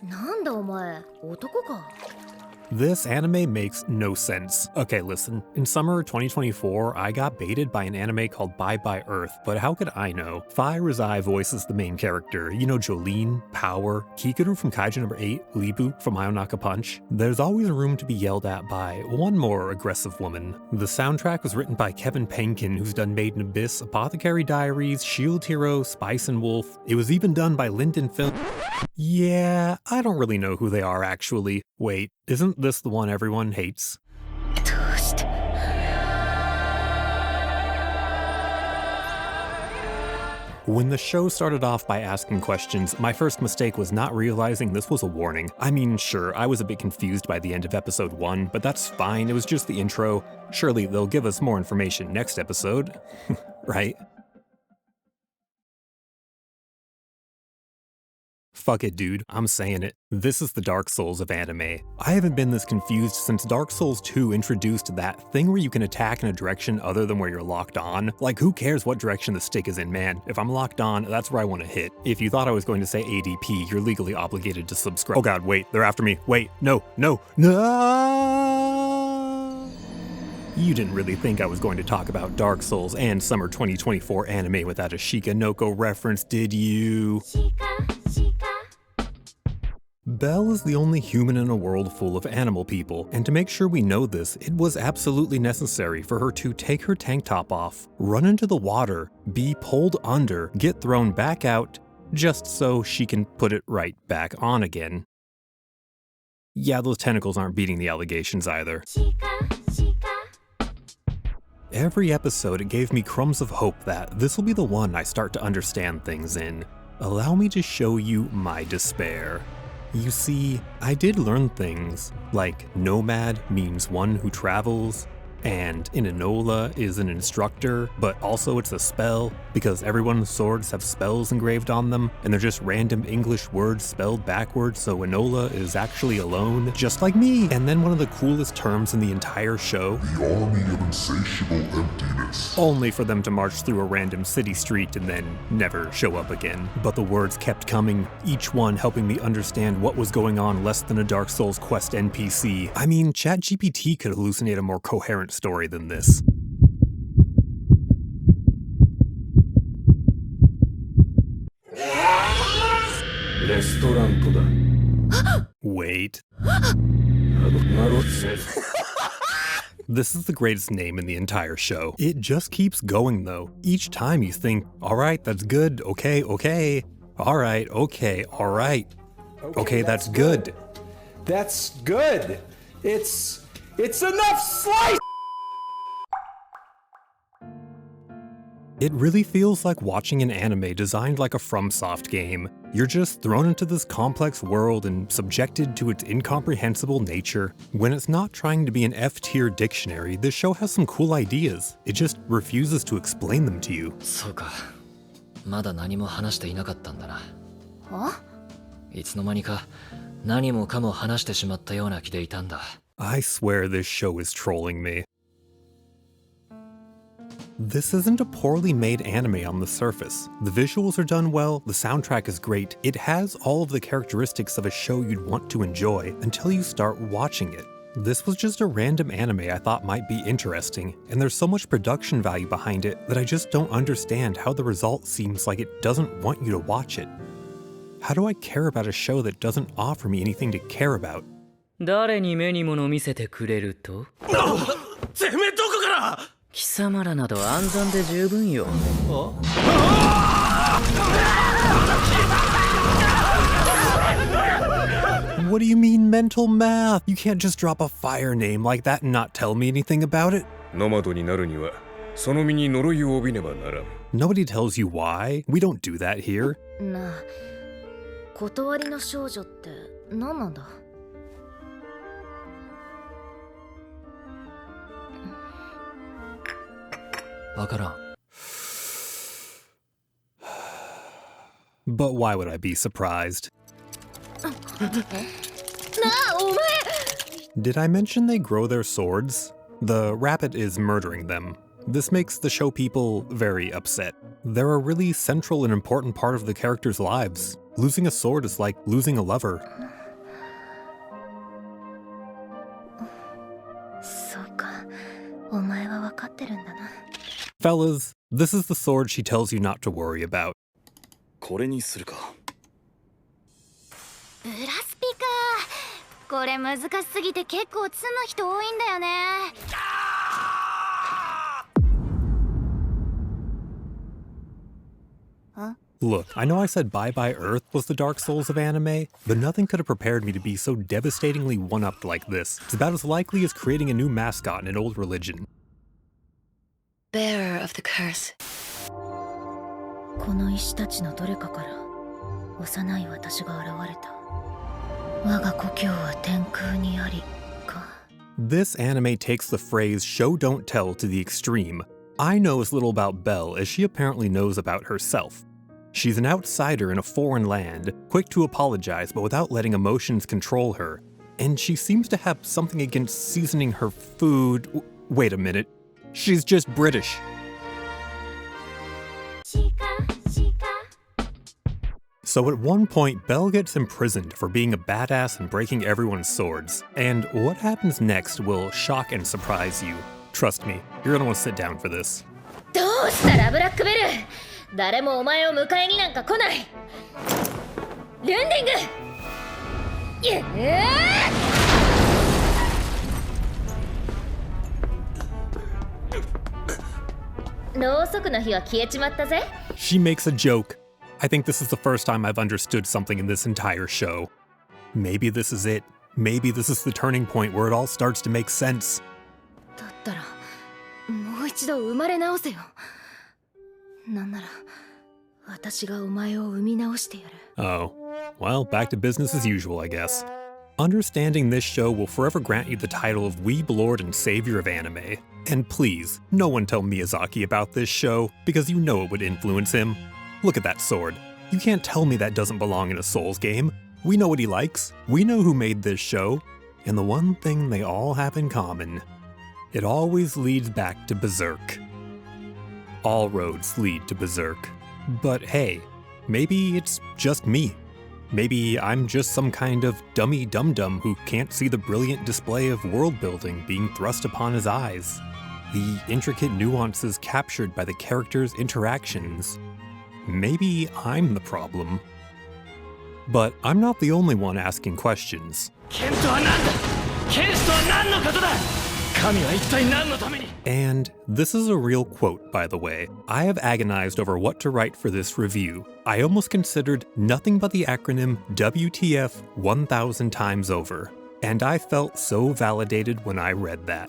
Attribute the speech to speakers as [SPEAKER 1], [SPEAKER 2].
[SPEAKER 1] なんだお前、男か。
[SPEAKER 2] This anime makes no sense. Okay, listen. In summer 2024, I got baited by an anime called Bye Bye Earth, but how could I know? Fai Rizai voices the main character. You know Jolene, Power, Kikaru from Kaiju number 8, Libu from Ionaka Punch. There's always room to be yelled at by one more aggressive woman. The soundtrack was written by Kevin Penkin, who's done Made in Abyss, Apothecary Diaries, Shield Hero, Spice and Wolf. It was even done by Linden Film. Yeah, I don't really know who they are actually. Wait, isn't this the one everyone hates?
[SPEAKER 1] どうして。
[SPEAKER 2] When the show started off by asking questions, my first mistake was not realizing this was a warning. I mean, sure, I was a bit confused by the end of episode 1, but that's fine, it was just the intro. Surely they'll give us more information next episode, right? Fuck it, dude. I'm saying it. This is the Dark Souls of anime. I haven't been this confused since Dark Souls 2 introduced that thing where you can attack in a direction other than where you're locked on. Like, who cares what direction the stick is in, man? If I'm locked on, that's where I want to hit. If you thought I was going to say ADP, you're legally obligated to subscribe. Oh god, wait, they're after me. Wait, no. You didn't really think I was going to talk about Dark Souls and summer 2024 anime without a Shikanoko reference, did you? Belle is the only human in a world full of animal people, and to make sure we know this, it was absolutely necessary for her to take her tank top off, run into the water, be pulled under, get thrown back out, just so she can put it right back on again. Yeah, those tentacles aren't beating the allegations either. Every episode, it gave me crumbs of hope that this will be the one I start to understand things in. Allow me to show you my despair. You see, I did learn things, like nomad means one who travels, and an Enola is an instructor, but also it's a spell, because everyone's swords have spells engraved on them, and they're just random English words spelled backwards, so Enola is actually alone, just like me. And then one of the coolest terms in the entire show,
[SPEAKER 3] the army of insatiable emptiness.
[SPEAKER 2] Only for them to march through a random city street and then never show up again. But the words kept coming, each one helping me understand what was going on less than a Dark Souls quest NPC. I mean, ChatGPT could hallucinate a more coherent story than this. Wait. This is the greatest name in the entire show. It just keeps going though. Each time you think, alright, that's good, okay, alright, okay, alright. Okay, that's good.
[SPEAKER 4] That's good. It's enough slice!
[SPEAKER 2] It really feels like watching an anime designed like a FromSoft game. You're just thrown into this complex world and subjected to its incomprehensible nature. When it's not trying to be an F-tier dictionary, this show has some cool ideas. It just refuses to explain them to you.
[SPEAKER 5] そうか。まだ何も話していなかったんだな。いつの間にか何もかも話してしまったような気でいたんだ。
[SPEAKER 2] I swear this show is trolling me. This isn't a poorly made anime on the surface. The visuals are done well, the soundtrack is great, it has all of the characteristics of a show you'd want to enjoy until you start watching it. This was just a random anime I thought might be interesting, and there's so much production value behind it that I just don't understand how the result seems like it doesn't want you to watch it. How do I care about a show that doesn't offer me anything to care about?
[SPEAKER 6] 誰に目に物見せてくれると？
[SPEAKER 7] てめえどこから？
[SPEAKER 6] 貴様らなど暗算で十分よ。
[SPEAKER 2] What do you mean mental math? You can't just drop a fire name like that and not tell me anything about it.
[SPEAKER 7] ノマドになるにはその身に呪いを帯びねばならん。
[SPEAKER 2] Nobody tells you why. We don't do that here.
[SPEAKER 1] なあ、断りの少女って何なんだ？
[SPEAKER 5] わからん。
[SPEAKER 2] But why would I be surprised?
[SPEAKER 1] なあ、お前!
[SPEAKER 2] Did I mention they grow their swords? The rabbit is murdering them. This makes the show people very upset. They're a really central and important part of the characters' lives. Losing a sword is like losing a lover. Fellas, this is the sword she tells you not to worry about.
[SPEAKER 8] これにするか。
[SPEAKER 1] ブラスピか。これ難しすぎて結構積む人多いんだよね。
[SPEAKER 2] Look, I know I said Bye Bye Earth was the Dark Souls of anime, but nothing could have prepared me to be so devastatingly one-upped like this. It's about as likely as creating a new mascot in an old religion.
[SPEAKER 9] Bearer of the curse.
[SPEAKER 1] この石たちのどれかから幼い私が現れた。我が故郷は天空にありか。
[SPEAKER 2] This anime takes the phrase show don't tell to the extreme. I know as little about Belle as she apparently knows about herself. She's an outsider in a foreign land, quick to apologize but without letting emotions control her. And she seems to have something against seasoning her food. Wait a minute. She's just British. So at one point, Belle gets imprisoned for being a badass and breaking everyone's swords. And what happens next will shock and surprise you. Trust me, you're gonna want to sit down for this.
[SPEAKER 1] どうしたらブラックベル。誰もお前を迎えになんか来ない。ルンディング。ろうそくの火は消えちまったぜ。
[SPEAKER 2] She makes a joke. I think this is the first time I've understood something in this entire show. Maybe this is it. Maybe this is the turning point where it all starts to make sense.
[SPEAKER 1] だったらもう一度生まれ直せよ。なんなら私がお前を生み直してやる。
[SPEAKER 2] Oh, well, back to business as usual, I guess. Understanding this show will forever grant you the title of Weeb Lord and Savior of Anime. And please, no one tell Miyazaki about this show, because you know it would influence him. Look at that sword. You can't tell me that doesn't belong in a Souls game. We know what he likes, we know who made this show, and the one thing they all have in common. It always leads back to Berserk. All roads lead to Berserk. But hey, maybe it's just me. Maybe I'm just some kind of dummy dum-dum who can't see the brilliant display of world building being thrust upon his eyes. The intricate nuances captured by the characters' interactions. Maybe I'm the problem. But I'm not the only one asking questions. And this is a real quote, by the way. I have agonized over what to write for this review. I almost considered nothing but the acronym WTF 1,000 times over. And I felt so validated when I read that.